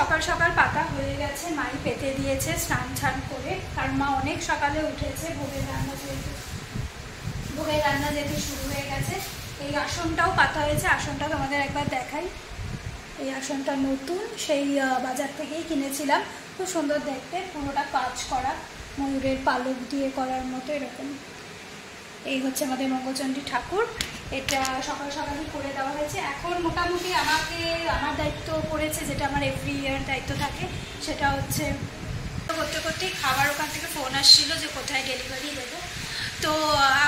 সকাল সকাল পাতা হয়ে গেছে, মাই পেতে দিয়েছে স্নান ছান করে, কারণ মা অনেক সকালে উঠেছে। ভোগের রান্না যেহেতু শুরু হয়ে গেছে। এই আসনটাও পাতা হয়েছে, আসনটা তোমাদের একবার দেখাই। এই আসনটা নতুন, সেই বাজার থেকেই কিনেছিলাম, খুব সুন্দর দেখতে, পুরোটা কাজ করা, ময়ূরের পালক দিয়ে করার মতো এরকম। এই হচ্ছে আমাদের মঙ্গলচণ্ডী ঠাকুর, এটা সকাল সকালই করে দেওয়া হয়েছে। এখন মোটামুটি আমার দায়িত্ব পড়েছে, যেটা আমার এভরি ইয়ার দায়িত্ব থাকে, সেটা হচ্ছে করতে করতেই খাবার ওখান থেকে ফোন আসছিল যে কোথায় ডেলিভারি দেবো। তো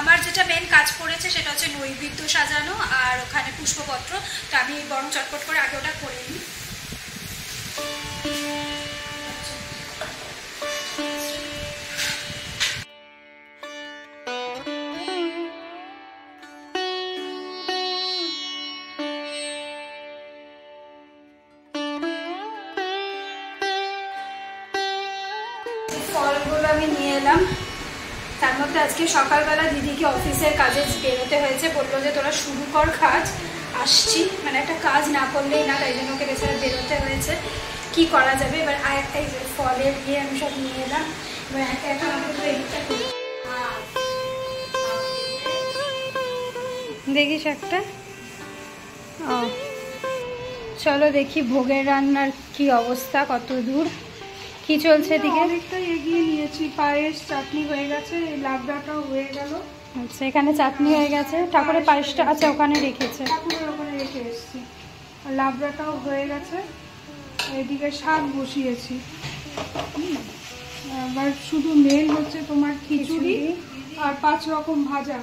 আমার যেটা মেন কাজ পড়েছে সেটা হচ্ছে নৈবেদ্য সাজানো আর ওখানে পুষ্পপত্র। তো আমি বরং চটপট করে আগে ওটা করে নিই। ফলগুলো আমি নিয়ে এলাম, তার মধ্যে আজকে সকালবেলা দিদিকে অফিসের কাজে বেরোতে হয়েছে, বললো যে তোরা শুরু কর কাজ, আসছি, মানে একটা কাজ না করলেই না, তাই জন্য ওকে বেচারা বেরোতে হয়েছে। কি করা যাবে এবার, এই ফলের দিয়ে আমি সব নিয়ে এলাম, এবার একা একা আমাকে এইটা করি। দেখিস একটা, ও চলো দেখি ভোগের রান্নার কি অবস্থা, কত দূর কি চলছে এদিকে। অনেকটা এগিয়ে নিয়েছি, পায়েস চাটনি হয়ে গেছে, লাবড়াটাও হয়ে গেল। আচ্ছা, এখানে চাটনি হয়ে গেছে, ঠাকুরের পায়েসটা আচ্ছা ওখানে রেখেছে, ঠাকুরের ওখানে রেখে এসেছি, আর লাবড়াটাও হয়ে গেছে। এদিকে শাক বসিয়েছি। আবার শুধু মেন হচ্ছে তোমার খিচুড়ি আর 5 রকম ভাজা।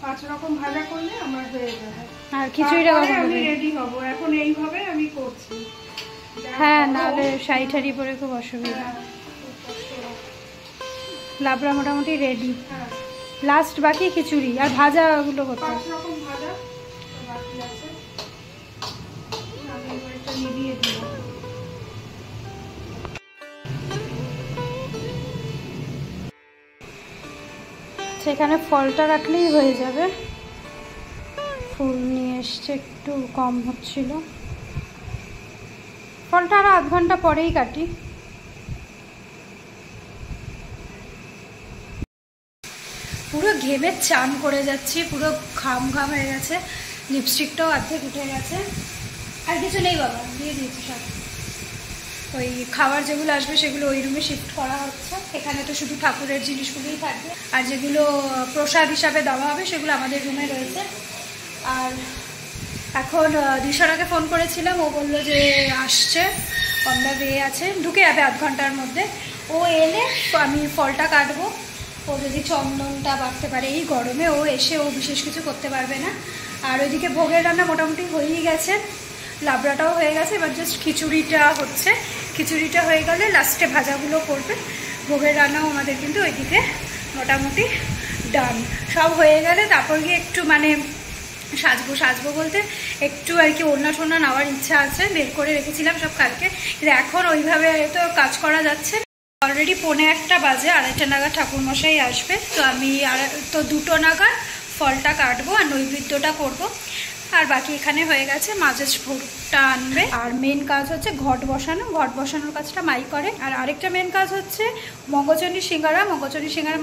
5 রকম ভাজা করলে আমার হয়ে যাবে, আর খিচুড়িটা আমি রেডি হব। এখন এইভাবে আমি করছি, হ্যাঁ, নাহলে শাড়ি ঠাড়ি পরে খুব অসুবিধা। লাবড়া মোটামুটি রেডি, লাস্ট বাকি খিচুড়ি আর ভাজাগুলো করতে। 5 রকম ভাজা বাকি আছে, আমি এটা নিভিয়ে দিলাম। সেখানে ফলটা রাখলেই হয়ে যাবে। ফুল নিয়ে এসছে, একটু কম হচ্ছিল, ফলটা আরো আধ ঘন্টা পরেই কাটি। পুরো ঘেমে চান করে যাচ্ছি, পুরো ঘাম ঘাম হয়ে গেছে, লিপস্টিকটাও অর্ধেক উঠে গেছে। আর কিছু নেই বাবা, দিয়ে দিয়েছি সব। ওই খাবার যেগুলো আসবে সেগুলো ওই রুমে শিফট করা হচ্ছে, এখানে তো শুধু ঠাকুরের জিনিসগুলোই থাকবে, আর যেগুলো প্রসাদ হিসাবে দেওয়া হবে সেগুলো আমাদের রুমে রয়েছে। আর এখন দিশারাকে ফোন করেছিলাম, ও বললো যে আসছে, অন দ্য ওয়ে আছে, ঢুকে যাবে আধ ঘন্টার মধ্যে। ও এলে আমি ফলটা কাটবো, ও যদি চন্দনটা বাড়তে পারে এই গরমে, ও এসে ও বিশেষ কিছু করতে পারবে না। আর ওইদিকে ভোগের রান্না মোটামুটি হয়েই গেছে, লাবড়াটাও হয়ে গেছে, এবার জাস্ট খিচুড়িটা হচ্ছে। খিচুড়িটা হয়ে গেলে লাস্টে ভাজাগুলো করবে। ভোগের রান্নাও আমাদের কিন্তু ওইদিকে মোটামুটি ডান, সব হয়ে গেলে তারপর গিয়ে একটু মানে সাজবো বলতে একটু আর কি ওড়না টোড়না নেওয়ার ইচ্ছা আছে, বের করে রেখেছিলাম সব কালকে, কিন্তু এখন ওইভাবে তো কাজ করা যাচ্ছে। অলরেডি 1:45 বাজে, 2:30 নাগাদ ঠাকুরমশাই আসবে, তো আমি তো 2টো নাগাদ ফলটা কাটবো আর নৈবেদ্যটা করবো। আর বাকি এখানে হয়ে গেছে, মাঝে ভোগটা আনবে, আর মেন কাজ হচ্ছে ঘট বসানো, ঘট বসানোর কাজটা মাই করে। আর আরেকটা মেন কাজ হচ্ছে মঙ্গলচণ্ডী সিঙ্গারা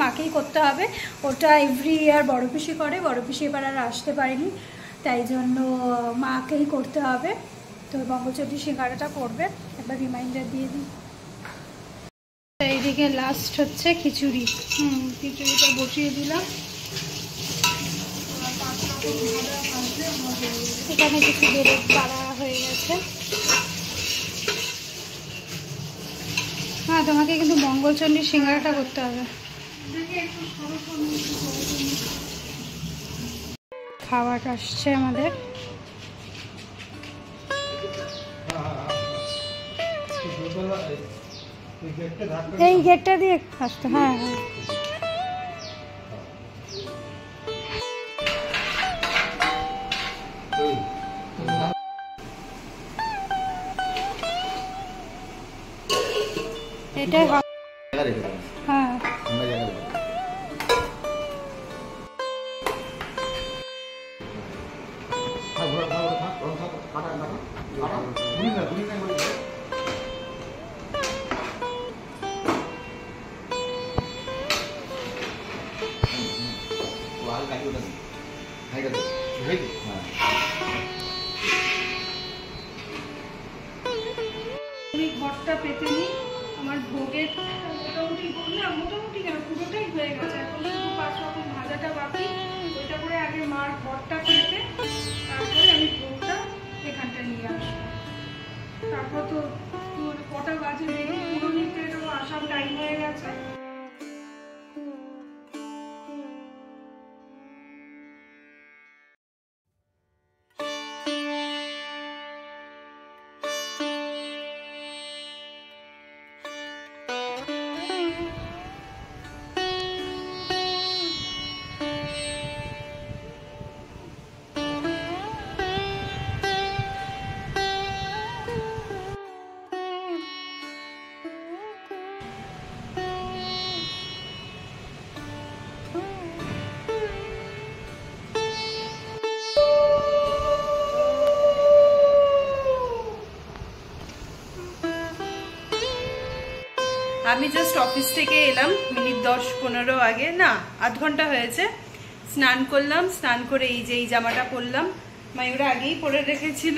মাকেই করতে হবে, ওটা এভরি ইয়ার বড় পিসি করে, বড় পিসি এবার আর আসতে পারেনি, তাই জন্য মাকেই করতে হবে। তো মঙ্গলচণ্ডী সিঙ্গারাটা করবে, একবার রিমাইন্ডার দিয়ে দিই। এইদিকে লাস্ট হচ্ছে খিচুড়ি, খিচুড়িটা বসিয়ে দিলাম। এখানে কিছু বেড়ে বাড়া হয়ে গেছে। হ্যাঁ, তোমাকে কিন্তু মঙ্গলচণ্ডী সিঙ্গারাটা করতে হবে। খাবার আসছে আমাদের, এই গেটটা দিয়ে আসতে। হ্যাঁ হ্যাঁ, এটাই হবে। হ্যাঁ, আমি ঘরটা পেতে নিই। আমার ভোগের মোটামুটি বললাম, মোটামুটি কেন পুরোটাই হয়ে গেছে, এখন শুধু 5 রকম ভাজাটা বাকি। ওইটা করে আগে মার ঘরটা পেতে তারপরে আমি ভোগটা এখানটা নিয়ে আসবো। তারপর তো কটা বাজে দেখি, পুরো নিতে আসার টাইম হয়ে গেছে। আমি জাস্ট অফিস থেকে এলাম মিনিট 10-15 আগে, না আধ ঘন্টা হয়েছে। স্নান করলাম, স্নান করে এই যে এই জামাটা পরলাম, মায়ুরা আগেই পরে রেখেছিল,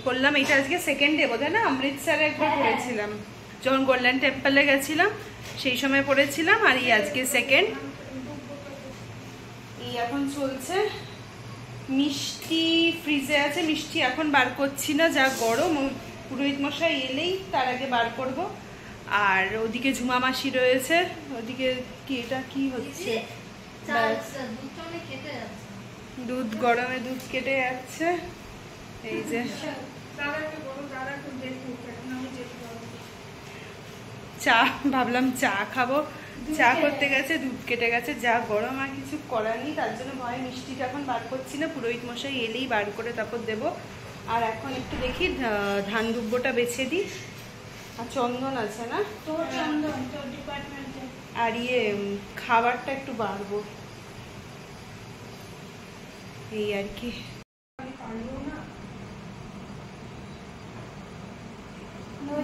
পরলাম। এটা আজকে সেকেন্ড ডে বোধহয়, না অমৃতসরে একবার পরেছিলাম যখন গোল্ডেন টেম্পলে গেছিলাম, সেই সময় পরেছিলাম। আর এই আজকে সেকেন্ড। এই এখন চলছে মিষ্টি, ফ্রিজে আছে মিষ্টি, এখন বার করছি না, যা গরম। পুরোহিত মশাই এলেই তার আগে বার করব। আর ওদিকে ঝুমা মাসি রয়েছে, ওদিকে কি এটা কি হচ্ছে, দুধ গরমে দুধ কেটে যাচ্ছে। এই যে চা, ভাবলাম চা খাবো, চা করতে গেছে দুধ কেটে গেছে, যা গরম আর কিছু করার নেই। তার জন্য ভয় মিষ্টিটা এখন বার করছি না, পুরোহিত মশাই এলেই বার করে তারপর দেবো। আর এখন একটু দেখি ধান দুব্বটা বেছে দিই। আর চন্দন আছে না, আর খাবারটা একটু বাড়বো, এই আর কি।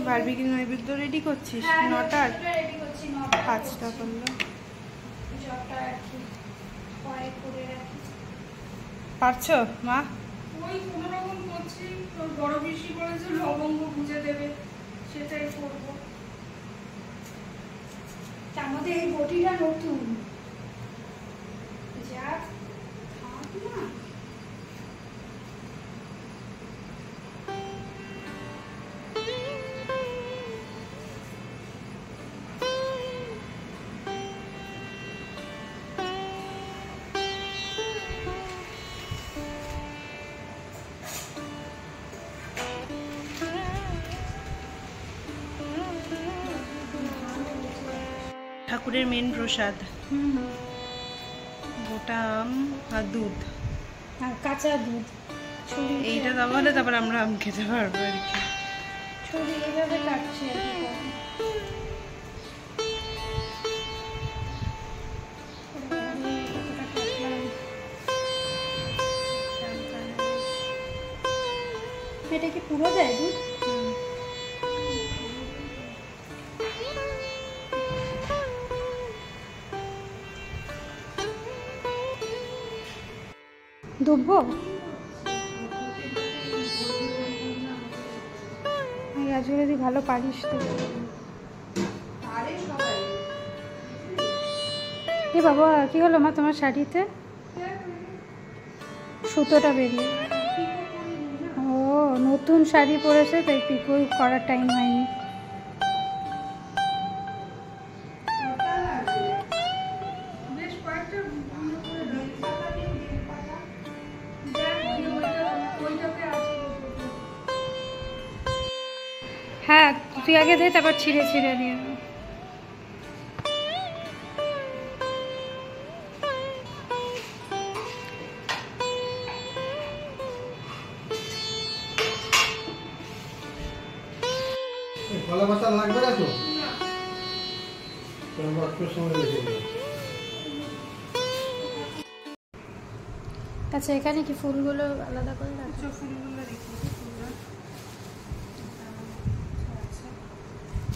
বারবিকি নৈবেদ্য রেডি করছিস? 9টার 5টা করলো। পারছো মা? ওই কোনো রকম করছি, বড় বেশি বলেছে লবঙ্গ বুঝে দেবে, সেটাই করবো। তার মধ্যে এই বটিটা নতুন, যা থাক না। ঠাকুরের মেন প্রসাদ গোটা আম আর দুধ আর কাঁচা দুধ। এইটা দেওয়া হলে তারপর আমরা আম খেতে পারবো আর কি। ছুরি এইভাবে কাটছে আর কি। এটা কি পুরো দেয় দুধ? দুব্বো আজকে যদি ভালো পারিস তো। এ বাবা কি হলো মা তোমার শাড়িতে? সুতোটা বেরিয়ে, ও নতুন শাড়ি পরেছে তাই পিকো করার টাইম হয়নি। হ্যাঁ তুই আগে দে, তারপর ছিঁড়ে ছিঁড়ে দিয়ে দেবো। কলা পাতা লাগবে না তো? সময় রেখে দিও। আচ্ছা এখানে কি ফুলগুলো আলাদা করে রাখছো? ফুলগুলো রেখেছি,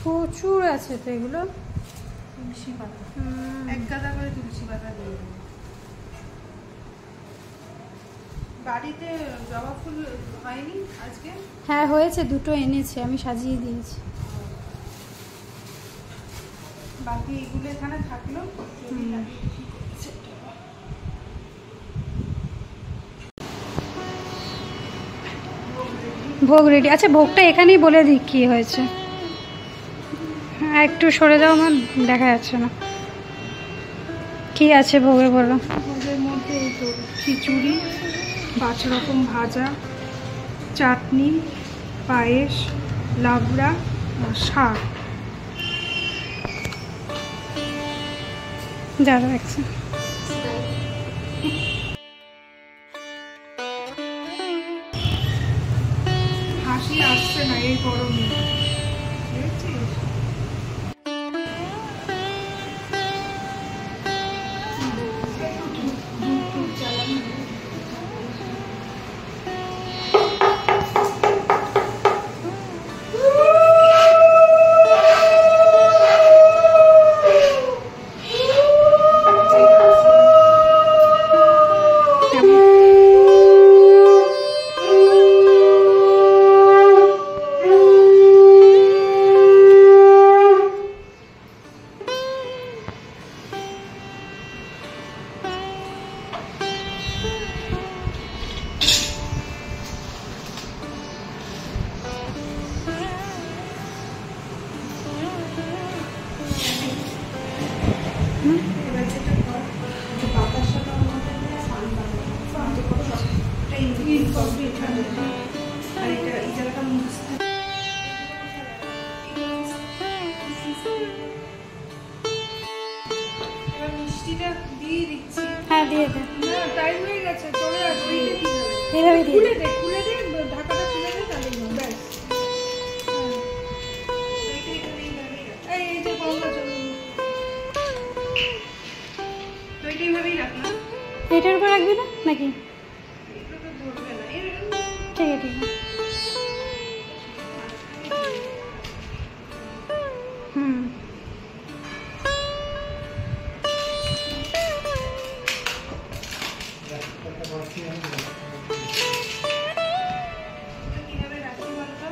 প্রচুর আছে তো এগুলো। তুলসী পাতা, এক গাদা করে তুলসী পাতা দিয়ে দেবো। বাড়িতে জবা ফুল হয়নি আজকে? হ্যাঁ হয়েছে, দুটো এনেছে, আমি সাজিয়ে দিয়েছি। বাকি এগুলো এখানে থাকলো। ভোগ রেডি। আচ্ছা ভোগটা এখানেই বলে দিই কি হয়েছে। হ্যাঁ একটু সরে যাও, আমার দেখা যাচ্ছে না কি আছে ভোগে, বলো। ভোগের মধ্যে এই তো খিচুড়ি, 5 রকম ভাজা, চাটনি, পায়েস, লাবড়া আর শাক। যারা দেখছে হাসি আসছে না এই গরমে, দেখছিস? আর এটা এই জায়গাটা মুছতে এবার মিষ্টিটা দিয়ে দিচ্ছি। হ্যাঁ দিয়ে দে, না টাইম হয়ে গেছে, চলে আসবে। এইভাবে দিয়ে খুলে দে। দে, খুলে দে, ঢাকাটা খুলে দে, তাহলে ব্যাস। এই এই যে গঙ্গা চলে তো এটা এইভাবেই রাখলাম। এটার উপর রাখবি না নাকি? এগুলো তো ধরবে না। এরকম ঠিক আছে ঠিক আছে। হুম কিভাবে রাখি বলতো?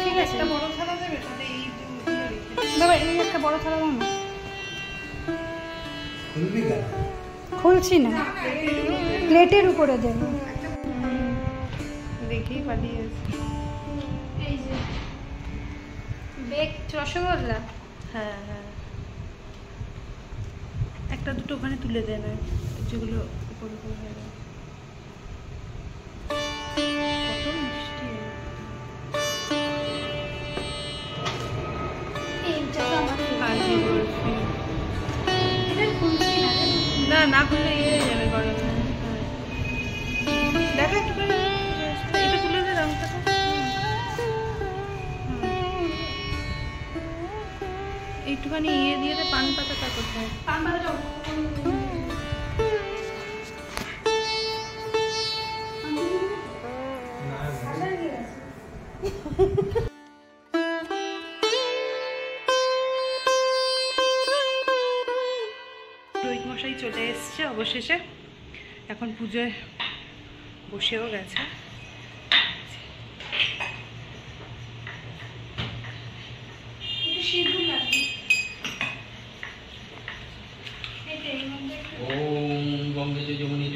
ঠিক আছে। একটা বড় থালা দেবে, তাহলে এই দুগুলো রেখে দিই। বাবা এই একটা বড় থালা দাও না। খুলবি কেন? খুলছি না, প্লেটের উপরে দেবো। দেখেই পালিয়ে এসেছি। এই যে বেক রসগোল্লা। হ্যাঁ হ্যাঁ, একটা দুটো ওখানে তুলে দে না, যেগুলো উপর উপর হয়ে গেল। কত মিষ্টি। এইটা তো আমার কাজু বরফি। এটা খুলছি না রে। না না খুললে ইয়ে হয়ে যাবে গরমে। দেখো একটু করে এটা তুলে দে রংটা। একটুখানি ইয়ে দিয়ে দে, পান পাতাটা কোথায়? পান পাতাটা রোহিত মশাই চলে এসছে অবশেষে, এখন পুজোয় বসেও গেছে। সিঁদুর লাগবে। এটা এই মধ্যে ওম গঙ্গে চ যমুনে চ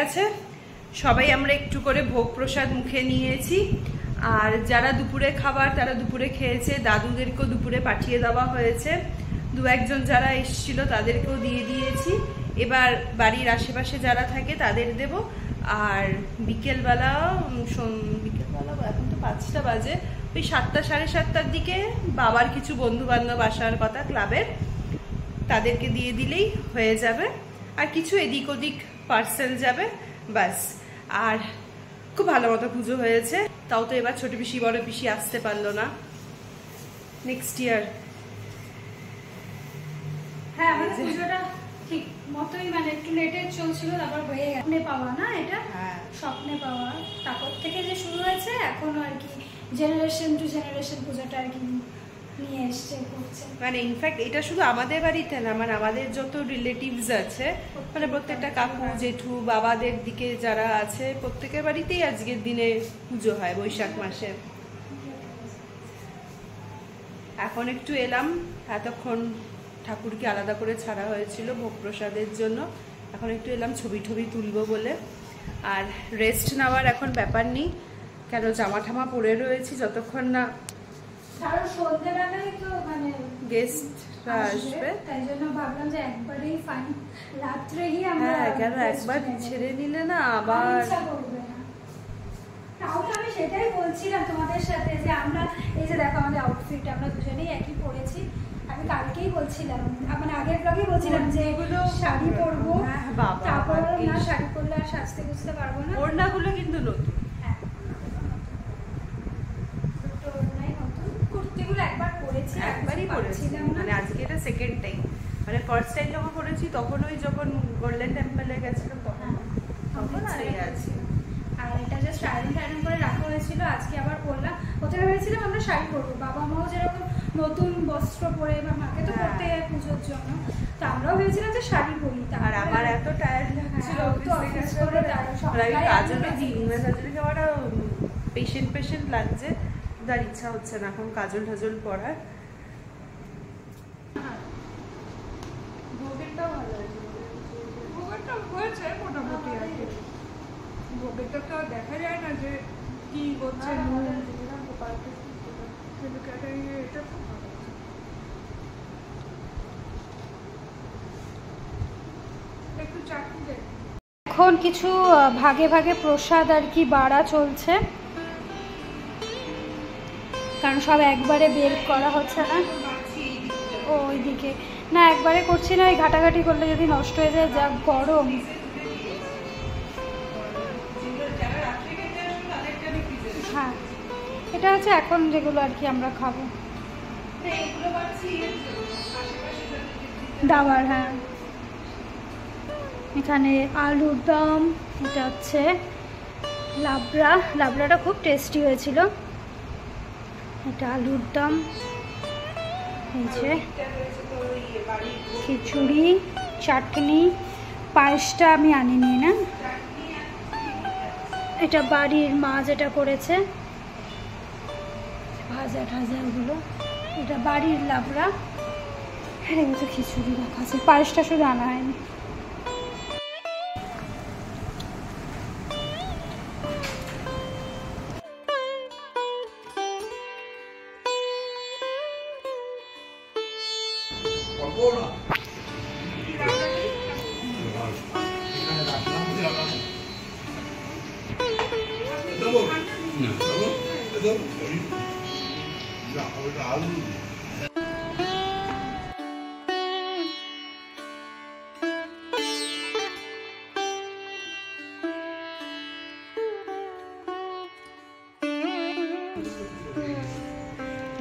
গেছে, সবাই আমরা একটু করে ভোগ প্রসাদ মুখে নিয়েছি। আর যারা দুপুরে খাবার তারা দুপুরে খেয়েছে, দাদুদেরকেও দুপুরে পাঠিয়ে দেওয়া হয়েছে, 2-1 যারা এসেছিল তাদেরকেও দিয়ে দিয়েছি। এবার বাড়ির আশেপাশে যারা থাকে তাদের দেব। আর বিকেলবেলা এখন তো 5টা বাজে, ওই 7টা 7:30টার দিকে বাবার কিছু বন্ধু বান্ধব আসার কথা ক্লাবের, তাদেরকে দিয়ে দিলেই হয়ে যাবে। আর কিছু এদিক ওদিক পার্সেল যাবে, ব্যাস। আর খুব ভালো মতো পুজো হয়েছে। তাও তো এবার ছোট পিসি বড় পিসি আসতে পারলো না, নেক্সট ইয়ার। হ্যাঁ, আমাদের পুজোটা ঠিক মতোই মানে একটু লেটে চলছিল, তারপর হয়ে গেছে। পাওয়া না এটা, স্বপ্নে পাওয়া, তারপর থেকে যে শুরু হয়েছে এখনো আর কি জেনারেশন টু জেনারেশন পুজোটা আর কি নিয়ে এসছে করছে। মানে ইনফ্যাক্ট এটা শুধু আমাদের বাড়িতে না, মানে আমাদের যত রিলেটিভস আছে, মানে প্রত্যেকটা কাকু জেঠু বাবাদের দিকে যারা আছে প্রত্যেকের বাড়িতেই আজকের দিনে পুজো হয় বৈশাখ মাসে। এখন একটু এলাম, এতক্ষণ ঠাকুরকে আলাদা করে ছাড়া হয়েছিল ভোগ প্রসাদের জন্য, এখন একটু এলাম ছবি টবি তুলবো বলে। আর রেস্ট নেওয়ার এখন ব্যাপার নেই, কেন জামা ঠামা পরে রয়েছি যতক্ষণ না কারণ সন্ধ্যেবেলায় তো মানে গেস্টরা আসবে, তাই জন্য ভাবলাম যে একবারেই ফাইন রাত্রেই আমরা। হ্যাঁ, কেন একবার ছেড়ে নিলে না আবার ইচ্ছা করবে না। তাহলে আমি সেটাই বলছিলাম তোমাদের সাথে যে আমরা এই যে দেখো আমাদের আউটফিট আমরা দুজনেই একই পরেছি। আমি কালকেই বলছিলাম, মানে আগের ব্লগে বলছিলাম যে এগুলো শাড়ি পরবো, তারপর না শাড়ি পরলে আর সাজতে বুঝতে পারবো না। ওড়নাগুলো কিন্তু নতুন, কুর্তিগুলো একবার পরেছি, একবারই পরেছিলাম, মানে আজকে এটা সেকেন্ড টাইম। মানে ফার্স্ট টাইম যখন পরেছি তখন ওই যখন গোল্ডেন টেম্পলে গেছিলাম তখন আর এই আছে। আর এটা জাস্ট আয়রন করে রাখা হয়েছিল, আজকে আবার পরলাম। প্রথমে ভেবেছিলাম আমরা শাড়ি পরবো, বাবা মাও যেরকম নতুন বস্ত্র পরে বা মাকে তো পরতে হয় পুজোর জন্য, তো আমরাও ভেবেছিলাম যে শাড়ি পরি। আর আমার এত টায়ার্ড লাগছিল পেশেন্ট লাগছে, তার ইচ্ছা হচ্ছে না এখন কাজল টাজল পরার। ভোগেরটাও ভালো হয়েছে, ভোগেরটা হয়েছে মোটামুটি আর কি। ভোগেরটা তো দেখা যায় না যে কি হচ্ছে, এটা খুব ভালো। একটু চাটনি দেখ। এখন কিছু ভাগে ভাগে প্রসাদ আর কি বাড়া চলছে, কারণ সব একবারে বের করা হচ্ছে না। ও ওইদিকে না, একবারে করছি না, ওই ঘাটাঘাটি করলে যদি নষ্ট হয়ে যায়, যা গরম। হ্যাঁ, এটা হচ্ছে এখন যেগুলো আর কি আমরা খাবো দাবার। হ্যাঁ, এখানে আলুর দম, এটা হচ্ছে লাবড়াটা খুব টেস্টি হয়েছিল। এটা আলুর দম, এই যে খিচুড়ি, চাটনি, পায়েসটা আমি আনিনি না, এটা বাড়ির মা যেটা করেছে, ভাজা ঠাজা ওগুলো, এটা বাড়ির লাবড়া। হ্যাঁ, এগুলো তো খিচুড়ি রাখা আছে, পায়েসটা শুধু আনা হয়নি।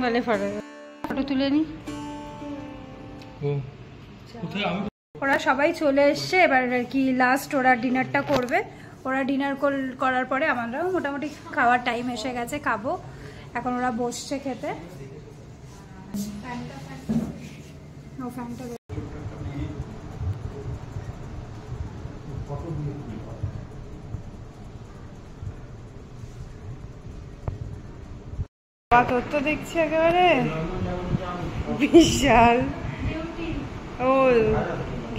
বলে ফটো তুলে নি। ওরা সবাই চলে এসছে, এবার আর কি লাস্ট ওরা ডিনারটা করবে। ওরা ডিনার করার পরে আমারও মোটামুটি খাওয়ার টাইম এসে গেছে, খাবো। এখন ওরা বসছে খেতে। তোর তো দেখছি একেবারে বিশাল। ও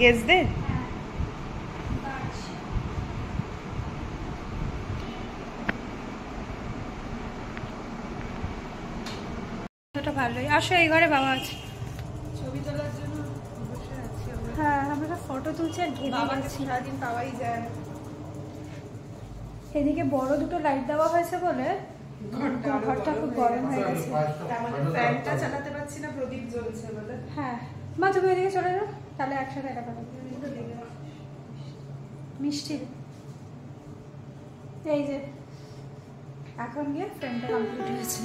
গেস দে, ওটা ভালোই। আসো এই ঘরে বাবা আছে। ছবি তোলার জন্য বসে আছি আমরা। হ্যাঁ আমরা ফটো তুলছি আর ঘেমে বাবাকে গেছি। সারাদিন পাওয়াই যায় না। এদিকে বড় দুটো লাইট দেওয়া হয়েছে বলে ঘরটা খুব গরম হয়ে গেছে। আমাদের ফ্যানটা চালাতে পারছি না, প্রদীপ জ্বলছে বলে। হ্যাঁ মা তুমি ওইদিকে চলে যাও, তাহলে একসাথে এটা করো। মিষ্টি এই যে এখন গিয়ে ফ্রেন্ডটা কমপ্লিট হয়েছে।